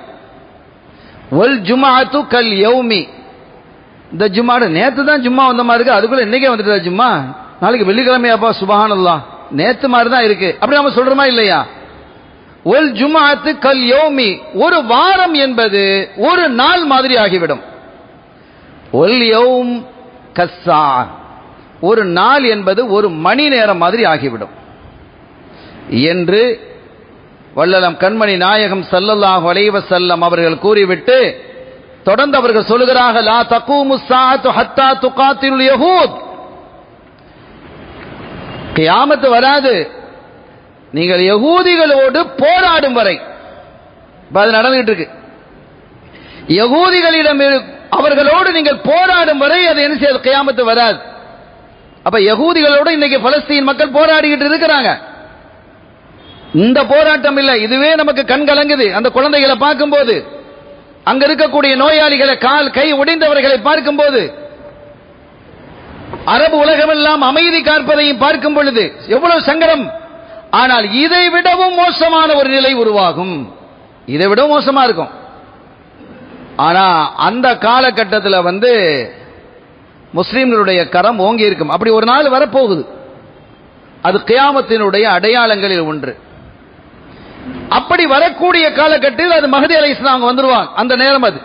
வல் ஜும்ஆத்து கல் யௌமி, இந்த ஜும்மா நேத்து தான் ஜும்மா வந்த மாதிரி இருக்கு, அதுக்குள்ள இன்னைக்கே வந்துட்டு ஜும்மா, நாளைக்கு வெள்ளிக்கிழமையாப்பா சுப்ஹானல்லாஹ், நேத்து மாதிரி தான் இருக்கு அப்படி நம்ம சொல்றோமா இல்லையா? வல் ஜும்ஆத்து கல் யௌமி, ஒரு வாரம் என்பது ஒரு நாள் மாதிரி ஆகிவிடும். வல் யௌம் கஸ்ஸா, ஒரு நாள் என்பது ஒரு மணி நேரம் மாதிரி ஆகிவிடும் என்று வல்லலம் கண்மணி நாயகம் ஸல்லல்லாஹு அலைஹி வஸல்லம் அவர்கள் கூறிவிட்டு தொடர்ந்து அவர்கள் சொல்லுகிறார்கள், லா தகூமு ஸாஅத்து ஹத்தா துகாத்திலுல் யஹூத், கியாமத் வராது நீங்கள் யகூதிகளோடு போராடும் வரை. அது நடந்துகிட்டு இருக்கு. யகூதிகளிடம் அவர்களோடு நீங்கள் போராடும் வரை அது என்ன செய்யாது, கியாமத்து வராது. அப்ப யகூதிகளோடு இன்னைக்கு பலஸ்தீன் மக்கள் போராடிக்கிட்டு இருக்கிறாங்க. இந்த போராட்டம் இல்லை, இதுவே நமக்கு கண் கலங்குது. அந்த குழந்தைகளை பார்க்கும்போது, அங்க இருக்கக்கூடிய நோயாளிகளை, கால் கை உடைந்தவர்களை பார்க்கும்போது, அரபு உலகமெல்லாம் அமைதி காப்பதையும் பார்க்கும் பொழுது எவ்வளவு சங்கடம். ஆனால் இதை விடவும் மோசமான ஒரு நிலை உருவாகும், இதை விடவும் மோசமா இருக்கும். ஆனா அந்த காலகட்டத்தில் முஸ்லிம்களுடைய கரம் ஓங்கி இருக்கும். அப்படி ஒரு நாள் வரப்போகுது, அது கியாமத்தினுடைய அடையாளங்களில் ஒன்று. அப்படி வரக்கூடிய காலகட்டத்தில் அது மஹ்தி அலைஹிஸ்ஸலாம் வந்துருவாங்க. அந்த நேரம் அது.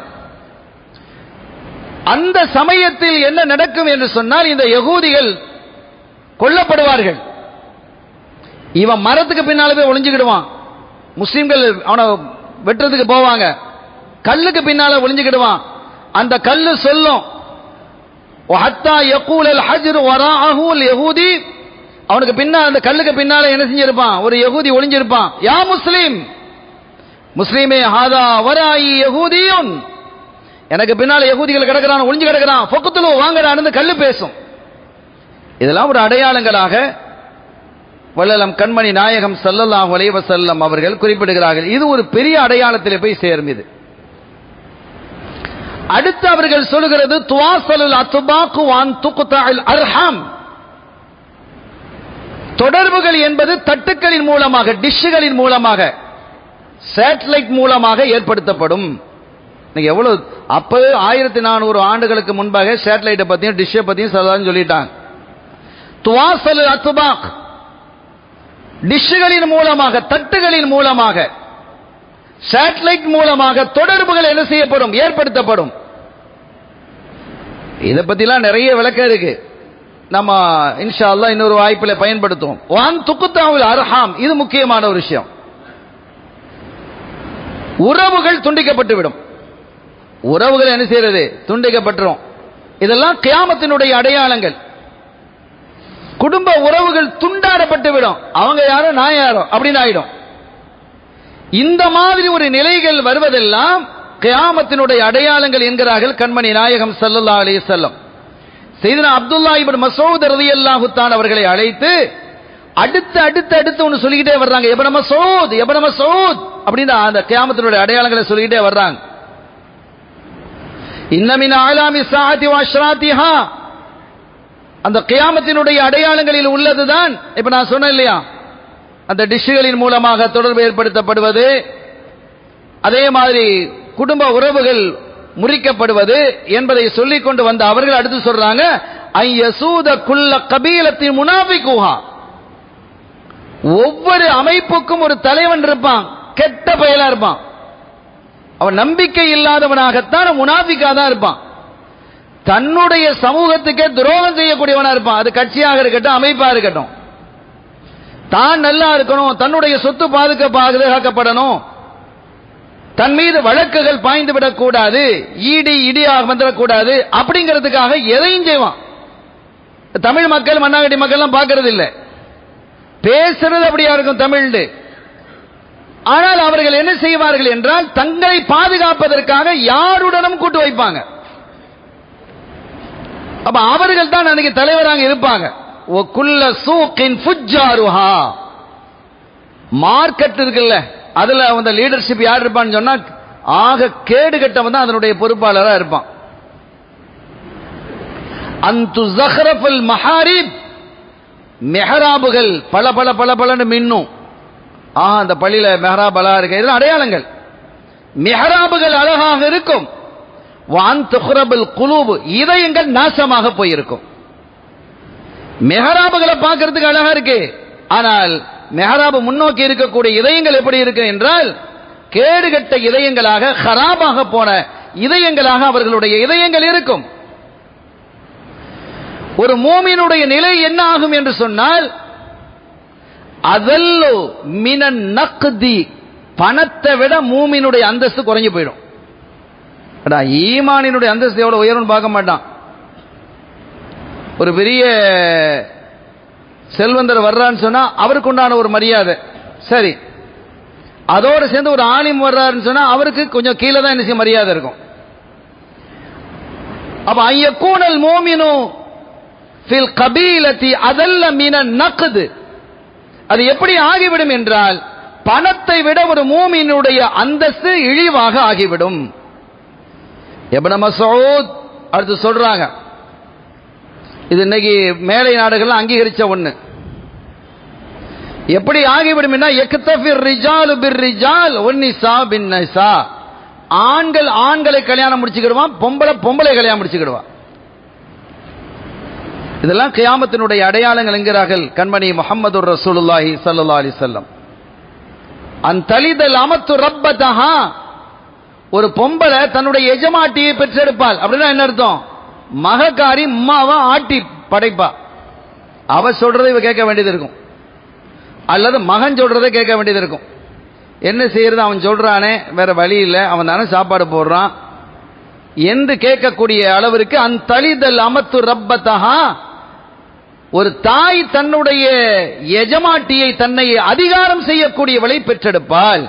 அந்த சமயத்தில் என்ன நடக்கும் என்று சொன்னால், இந்த யகூதிகள் கொல்லப்படுவார்கள். இவன் மரத்துக்கு பின்னால போய் ஒளிஞ்சுக்கிடுவான். முஸ்லிம்கள் அவனை வெட்டுறதுக்கு போவாங்க, கல்லுக்கு பின்னால ஒளிஞ்சுக்கிடுவான். அந்த கல்லு சொல்லும், ஹத்தா யகூல் அல் ஹஜ்ரு வராஅஹு அல் யஹூதி, அவனுக்கு பின்னால் அந்த கல்லுக்கு பின்னால என்ன செஞ்சிருப்பான், ஒரு யகூதி ஒளிஞ்சிருப்பான். யா முஸ்லிம், முஸ்லிமே ஹாதா வராயி யகூதியுன், எனக்கு பின்னால யகூதிகள் கிடக்கிறான், ஒளிஞ்சு கிடக்கிறான், ஃபக்துலு, வாங்கடா கல்லு பேசும். இதெல்லாம் ஒரு அடையாளங்களாக வல்லலம் கண்மணி நாயகம் ஸல்லல்லாஹு அலைஹி வஸல்லம் அவர்கள் குறிப்பிடுகிறார்கள். இது ஒரு பெரிய அடையாளத்தில் போய் சேரும். இது அடுத்து அவர்கள் சொல்லுகிறது, துவாசலுல் அத்பாக்கு வான் துக்தஅல் அர்ஹம், தொடர்புகள் என்பது தட்டுக்களின் மூலமாக, டிஷ்களின் மூலமாக, சேட்டலைட் மூலமாக ஏற்படுத்தப்படும். எவ்வளவு அப்ப 1400 ஆண்டுகளுக்கு முன்பாக சேட்டலைட்டை பத்தியும் டிஷ்ஷை பத்தியும் சொல்லிட்டாங்க. துவாசலுல் அத்பாக், டிஷ்களின் மூலமாக, தட்டுகளின் மூலமாக, சேட்டலைட் மூலமாக தொடர்புகள் என்ன செய்யப்படும், ஏற்படுத்தப்படும். இதை பத்திலாம் நிறைய விளக்கம் இருக்கு. நம்ம இன்ஷா அல்லாஹ் இன்னொரு வாய்ப்பில் பயன்படுத்துவோம். வான் துக்தஅல் அர்ஹாம், இது முக்கியமான ஒரு விஷயம். உறவுகள் துண்டிக்கப்பட்டு விடும். உறவுகள் என்ன செய்யறது, துண்டிக்கப்பட்டுரும். இதெல்லாம் கியாமத்தினுடைய அடையாளங்கள். குடும்ப உறவுகள் துண்டாடப்பட்டு விடும். அவங்க யாரோ நான் யாரோ அப்படின்னு ஆயிடும். இந்த மாதிரி ஒரு நிலைகள் வருவதெல்லாம் கியாமத்தினுடைய அடையாளங்கள் என்கிறார்கள் கண்மணி நாயகம் ஸல்லல்லாஹு அலைஹி வஸல்லம். சையதுனா அப்துல்லாஹ் இப்னு மஸ்ஊத் ரலியல்லாஹு தஆலா அவர்களை அழைத்து அடுத்து ஒன்னு சொல்லிக்கிட்டே வர்றாங்க. இப்னு மஸ்ஊத் அப்படின்னு அந்த கியாமத்தினுடைய அடையாளங்களை சொல்லிக்கிட்டே வர்றாங்க. இன்ன மின் அலாமி ஸாஅத்தி வ அஷ்ராத்திஹா, அந்த கியாமத்தினுடைய அடையாளங்களில் உள்ளதுதான் இப்ப நான் சொன்னேன் இல்லையா, அந்த டிஷ்களின் மூலமாக தொடர்பு ஏற்படுத்தப்படுவது, அதே மாதிரி குடும்ப உறவுகள் முறிக்கப்படுவது என்பதை சொல்லிக் கொண்டு வந்த அவர்கள் அடுத்து சொல்றாங்க, ஐயசூத குல்ல கபீலத்தின் முனாஃபிகுஹா, ஒவ்வொரு அமைப்புக்கும் ஒரு தலைவன் இருப்பான், கெட்ட பயலா இருப்பான். அவன் நம்பிக்கை இல்லாதவனாகத்தான் முனாஃபிக்கா தான் இருப்பான். தன்னுடைய சமூகத்துக்கே துரோகம் செய்யக்கூடியவனா இருப்பான். அது கட்சியாக இருக்கட்டும், அமைப்பா இருக்கட்டும். தான் நல்லா இருக்கணும், தன்னுடைய சொத்து பாதுகாக்கப்படணும், தன் மீது வழக்குகள் பாய்ந்து விடக்கூடாது, இடியாக வந்துடக்கூடாது அப்படிங்கிறதுக்காக எதையும் செய்வான். தமிழ் மக்கள் மன்னாங்கட்டி மக்கள்லாம் பார்க்கறது இல்லை, பேசுறது அப்படியா இருக்கும் தமிழ். ஆனால் அவர்கள் என்ன செய்வார்கள் என்றால் தங்களை பாதுகாப்பதற்காக யாருடனும் கூட்டு வைப்பாங்க. அப்ப அவர்கள் தான் அன்னைக்கு தலைவராக இருப்பாங்க. மார்க்கெட் இருக்குல்ல, அதுல அந்த லீடர்ஷிப் யார் இருப்பான்னு சொன்னா ஆக கேடு கட்டவன் தான் அதனுடைய பொறுப்பாளராக இருப்பான். அந்து ஜஹ்ரஃபுல் மஹாரிப், மெஹராபுகள் பல பல பல பலன்னு மின்னும். அந்த பள்ளியில மெஹராப் அழகா இருக்கு, இதெல்லாம் அடையாளங்கள். மெஹராபுகள் அழகாக இருக்கும். வான் துஹ்ரபுல் குலூப், இதயங்கள் நாசமாக போயிருக்கும். மெஹராபுகளை பார்க்கறதுக்கு அழகா இருக்கு, ஆனால் மெஹராபு முன்னோக்கி இருக்கக்கூடிய இதயங்கள் எப்படி இருக்கு என்றால் கேடுகட்ட இதயங்களாக, ஹராபாக போன இதயங்களாக அவர்களுடைய இதயங்கள் இருக்கும். ஒரு மூமினுடைய நிலை என்ன ஆகும் என்று சொன்னால் அதல்லு மினன் நக்தி, பணத்தை விட மூமினுடைய அந்தஸ்து குறைஞ்சு போயிடும். ஈமானினுடைய அந்தஸ்து எவ்வளவு உயர்வுன்னு பார்க்க மாட்டான். ஒரு பெரிய செல்வந்தர் வர்றான்னு சொன்னா அவருக்கு உண்டான ஒரு மரியாதை சரி, அதோடு சேர்ந்து ஒரு ஆலிம் வர்றாருன்னு சொன்னா அவருக்கு கொஞ்சம் கீழே தான் என்ன மரியாதை இருக்கும். அப்ப ஐயக்கூனல் மோமினு ஃபில் கபீலத்தி அதல்ல மினன் நக்து, அது எப்படி ஆகிவிடும் என்றால் பணத்தை விட ஒரு மூமினுடைய அந்தஸ்து இழிவாக ஆகிவிடும். இப்னு மஸ்ஊத் அடுத்து சொல்றாங்க, இது இன்னைக்கு மேலை நாடுகள் அங்கீகரிச்ச ஒண்ணு. எப்படி ஆகிவிடும், யக்தஃபிர் ரிஜாலு பிர் ரிஜால் வன்னிசா பின் நிசா, ஆண்கள் ஆண்களை கல்யாணம் முடிச்சுக்கிடுவான், பொம்பளை கல்யாணம் முடிச்சுக்கிடுவான். இதெல்லாம் கியாமத்தினுடைய அடையாளங்கள் என்கிறார்கள் கண்மணி முஹம்மதுர் ரசூலுல்லாஹி ஸல்லல்லாஹு அலைஹி வஸல்லம். அன்தலிதல் அமத்து ரப்பதஹா, ஒரு பொம்பளை தன்னுடைய எஜமாட்டியை பெற்றெடுப்பாள். அப்படின்னா என்ன அர்த்தம்? மகக்காரி அம்மாவை ஆட்டி படைப்பா. அவ சொல்றதை இவ கேட்க வேண்டியது இருக்கும், அல்லது மகன் சொல்றதை கேட்க வேண்டியது இருக்கும். என்ன செய்யறது, அவன் சொல்றானே வேற வழி இல்லை, அவன் தானே சாப்பாடு போடுறான் என்று கேட்கக்கூடிய அளவிற்கு அன்தலிதல் அமத்து ரப்பதஹா, ஒரு தாய் தன்னுடைய எஜமாட்டியை தன்னை அதிகாரம் செய்யக்கூடியவளை பெற்றெடுப்பாள்.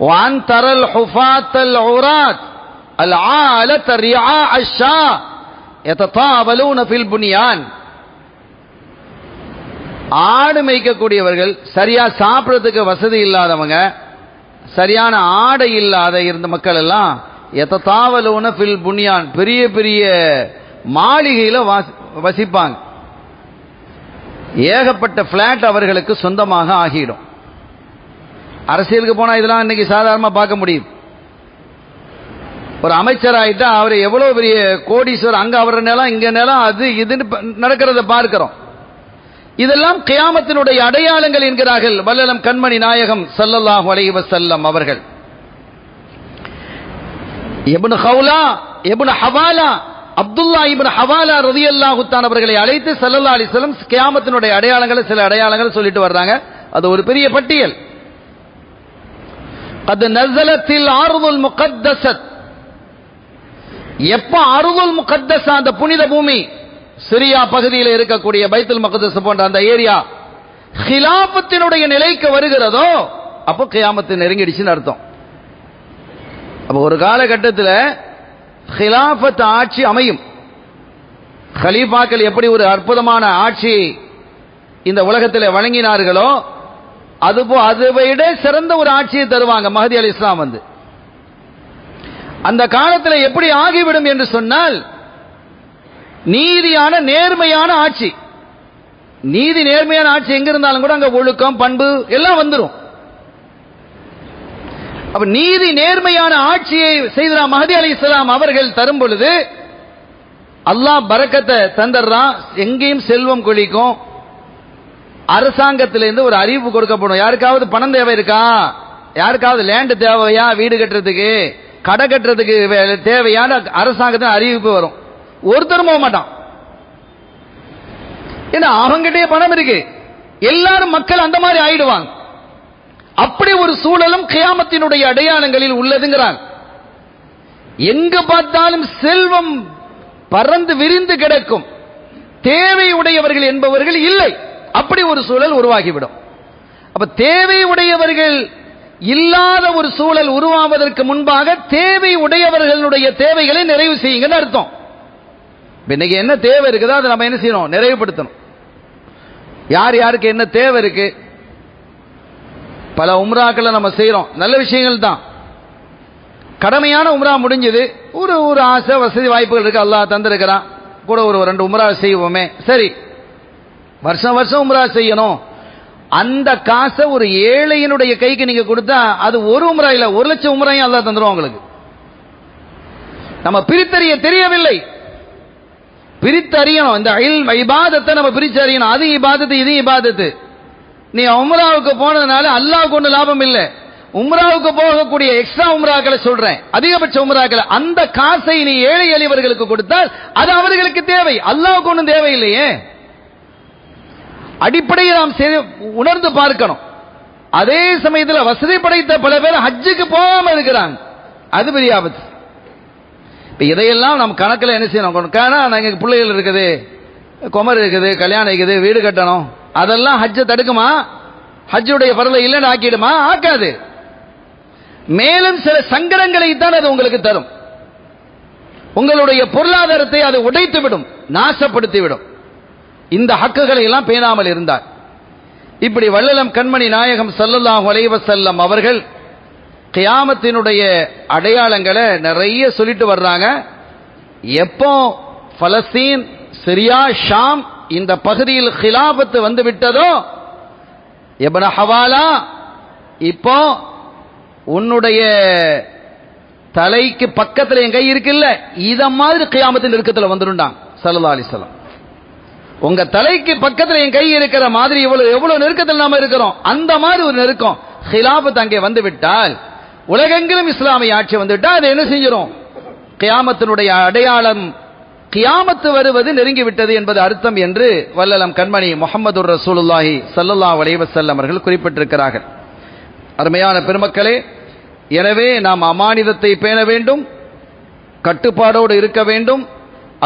வான் தரல் ஹுஃபாத்தல் உராத் அல் ஆலத் ரிஆ அஷ்ஷா யததாவலூன ஃபில் புனியான், ஆடு மேய்க்கக்கூடியவர்கள், சரியா சாப்பிடறதுக்கு வசதி இல்லாதவங்க, சரியான ஆடை இல்லாத இருந்த மக்கள் எல்லாம் யததாவலூன ஃபில் புனியான், பெரிய பெரிய மாளிகையில வசிப்பாங்க. ஏகப்பட்ட பிளாட் அவர்களுக்கு சொந்தமாக ஆகிடும். அரசியலுக்கு போனா இதெல்லாம் இன்னைக்கு சாதாரணமா பார்க்க முடியும். ஒரு அமைச்சர் ஆயிட்டா அவர் எவ்வளவு பெரிய கோடீஸ்வரர், அங்க அவர் நிலம் இங்க நிலம் அது இதுன்னு நடக்கிறத பார்க்கிறோம். இதெல்லாம் கியாமத்தினுடைய அடையாளங்கள் என்கிறார்கள் வல்லலம் கண்மணி நாயகம் ஸல்லல்லாஹு அலைஹி வஸல்லம் அவர்கள். இப்னு ஹவுலா இப்னு ஹவாலா அப்துல்லா இப்னு ஹவாலா ரலியல்லாஹு தஆலா அவர்களை அழைத்து ஸல்லல்லாஹு அலைஹி வஸல்லம் கியாமத்தினுடைய அடையாளங்களை சில அடையாளங்களை சொல்லிட்டு வர்றாங்க. அது ஒரு பெரிய பட்டியல். قد نزلت الارض المقدسه, எப்ப அர்துல் முகத்தஸா அந்த புனித பூமி சிரியா பகுதியில் இருக்கக்கூடிய பைத்துல் மக்தஸ் போன்ற அந்த ஏரியா ஹிலாஃபத்தினுடைய நிலைக்கு வருகிறதோ அப்போ கியாமத்து நெருங்கிடுச்சுன்னு அர்த்தம். அப்போ ஒரு காலகட்டத்தில் ஹிலாஃபத் ஆட்சி அமையும். கலீஃபாக்கள் எப்படி ஒரு அற்புதமான ஆட்சி இந்த உலகத்தில் வழங்கினார்களோ அதுபோ அதை விட சிறந்த ஒரு ஆட்சியை தருவாங்க மஹதி அலி இஸ்லாம் வந்து. அந்த காலத்தில் எப்படி ஆகிவிடும் என்று சொன்னால் நீதியான நேர்மையான ஆட்சி. நீதி நேர்மையான ஆட்சி எங்க இருந்தாலும் கூட அங்க ஒழுக்கம் பண்பு எல்லாம் வந்துடும். அப்ப நீதி நேர்மையான ஆட்சியை செய்த மஹதி அலி இஸ்லாம் அவர்கள் தரும் பொழுது அல்லாஹ் பரக்கத்தை தந்தர்றான். எங்கேயும் செல்வம் கொழிக்கும், அரசாங்கத்திலிருந்து ஒரு அறிவிப்பு கொடுக்கப்படும். யாருக்காவது பணம் தேவை இருக்கா, யாருக்காவது லேண்ட் தேவையா, வீடு கட்டுறதுக்கு கடை கட்டுறதுக்கு தேவையான அரசாங்கத்தின் அறிவிப்பு வரும். ஒருத்தரும் போக மாட்டான். ஏன்னா அவங்கிட்டே பணம் இருக்கு. எல்லாரும் மக்கள் அந்த மாதிரி ஆயிடுவாங்க. அப்படி ஒரு சூழலும் கியாமத்தினுடைய அடையாளங்களில் உள்ளதுங்கிறாங்க. எங்க பார்த்தாலும் செல்வம் பறந்து விரிந்து கிடக்கும், தேவை உடையவர்கள் என்பவர்கள் இல்லை. அப்படி ஒரு சூழல் உருவாகிவிடும். அப்ப தேவை உடையவர்கள் இல்லாத ஒரு சூழல் உருவாவதற்கு முன்பாக தேவை உடையவர்களுடைய தேவைகளை நிறைவு செய்யுங்கன்னு அர்த்தம். இன்னைக்கு என்ன தேவை இருக்குதோ அதை நம்ம என்ன செய்யணும், நிறைவுபடுத்தணும். யார் யாருக்கு என்ன தேவை இருக்கு, பல உம்ராக்களை நம்ம செய்யறோம், நல்ல விஷயங்கள் தான். கடமையான உம்ரா முடிஞ்சது, ஒரு ஒரு ஆசை வசதி வாய்ப்புகள் இருக்கு, அல்லாஹ் தந்திருக்கிறான், கூட ஒரு 2 உம்ரா செய்வோமே, சரி வருஷம் வருஷம் உம்ரா செய்யணும். அந்த காசை ஒரு ஏழையினுடைய கைக்கு நீங்க கொடுத்தா அது ஒரு உம்ரா இல்ல, 1 லட்சம் உம்ராயும் அல்லாஹ் தந்துருவோம் உங்களுக்கு. நம்ம பிரித்தறிய தெரியவில்லை, பிரித்தறியணும். இந்த இபாதத்தை நம்ம பிரிச்சு அறியணும். அது இபாதத்து, இது இபாதத்து. நீ உம்ராவுக்கு போனதுனால அல்லாஹ்வுக்கு ஒன்றும் லாபம் இல்லை. உம்ராவுக்கு போகக்கூடிய எக்ஸ்ட்ரா உம்ராக்களை சொல்றேன், அதிகபட்ச உம்ராக்களை, அந்த காசை நீ ஏழை எளியவர்களுக்கு கொடுத்தால் அது அவர்களுக்கு தேவை, அல்லாஹ்வுக்கு ஒன்றும் தேவையில்லையே. அடிப்படையை நாம் உணர்ந்து பார்க்கணும். அதே சமயத்தில் வசதி படைத்த பல பேர் ஹஜ்ஜுக்கு போகாம இருக்கிறாங்க, அது பெரிய ஆபத்து. இதையெல்லாம் நம்ம கணக்கில் என்ன செய்யணும், நாங்கள் பிள்ளைகள் இருக்குது, குமர் இருக்குது, கல்யாணம் இருக்குது, வீடு கட்டணும், அதெல்லாம் ஹஜ்ஜை தடுக்குமா? ஹஜ்ஜுடைய பரலை இல்லைன்னு ஆக்கிடுமா? ஆக்காது. மேலும் சில சங்கடங்களை தான் அது உங்களுக்கு தரும். உங்களுடைய பொருளாதாரத்தை அது உடைத்துவிடும், நாசப்படுத்திவிடும், இந்த ஹக்குகளை எல்லாம் பேணாமல் இருந்தார். இப்படி வள்ளலம் கண்மணி நாயகம் ஸல்லல்லாஹு அலைஹி வஸல்லம் அவர்கள் கியாமத்தினுடைய அடையாளங்களை நிறைய சொல்லிட்டு வர்றாங்க. எப்போ பலஸ்தீன், சிரியா, ஷாம் இந்த பகுதியில் கிலாபத்து வந்து விட்டதோ, இப்னு ஹவாலா இப்போ உன்னுடைய தலைக்கு பக்கத்தில் என் கை இருக்குல்ல, இத மாதிரி கியாமத்தின் நெருக்கத்தில் வந்துருண்டாங்க ஸல்லல்லாஹு அலைஹி வஸல்லம். உங்க தலைக்கு பக்கத்தில் என் கை இருக்கிற மாதிரி எவ்வளவு நெருக்கத்தில் நாம இருக்கிறோம், அந்த மாதிரி ஒரு நெருக்கம் கிலாபத் அங்கே வந்து விட்டால், உலகெங்கிலும் இஸ்லாமிய ஆட்சி வந்துவிட்டால் அது என்ன செஞ்சிடும், கியாமத்தினுடைய அடையாளம், கியாமத்து வருவது நெருங்கிவிட்டது என்பது அர்த்தம் என்று வல்லலம் கண்மணி முஹம்மதுர் ரசூலுல்லாஹி ஸல்லல்லாஹு அலைஹி வஸல்லம் அவர்கள் குறிப்பிட்டிருக்கிறார்கள். அருமையான பெருமக்களே, எனவே நாம் அமானிதத்தை பேண வேண்டும், கட்டுப்பாடோடு இருக்க வேண்டும்.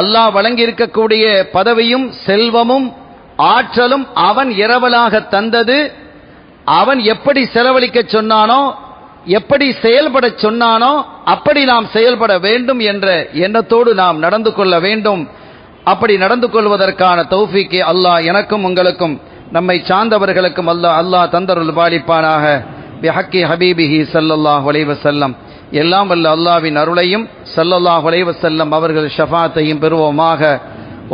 அல்லாஹ் வழங்கி இருக்கக்கூடிய பதவியும் செல்வமும் ஆற்றலும் அவன் இரவலாக தந்தது. அவன் எப்படி செலவழிக்க சொன்னானோ, எப்படி செயல்பட சொன்னானோ அப்படி நாம் செயல்பட வேண்டும் என்ற எண்ணத்தோடு நாம் நடந்து கொள்ள வேண்டும். அப்படி நடந்து கொள்வதற்கான தௌஃபீக்கை அல்லாஹ் எனக்கும் உங்களுக்கும் நம்மை சார்ந்தவர்களுக்கும் அல்லாஹ் தந்தருள் பாலிப்பானாக. பிஹக்கி ஹபீபிஹி ஸல்லல்லாஹு அலைஹி வஸல்லம். எல்லாம் வல்ல அல்லாஹ்வின் அருளையும் ஸல்லல்லாஹு அலைஹி வஸல்லம் அவர்கள் ஷஃபாஅத்தையும் பெறுவோமாக.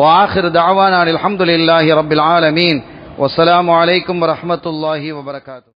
வஆகிரு தஅவானா அல்ஹம்துலில்லாஹி ரப்பில் ஆலமீன். வஸ்ஸலாமு அலைக்கும் வரஹ்மத்துல்லாஹி வபரகாத்துஹு.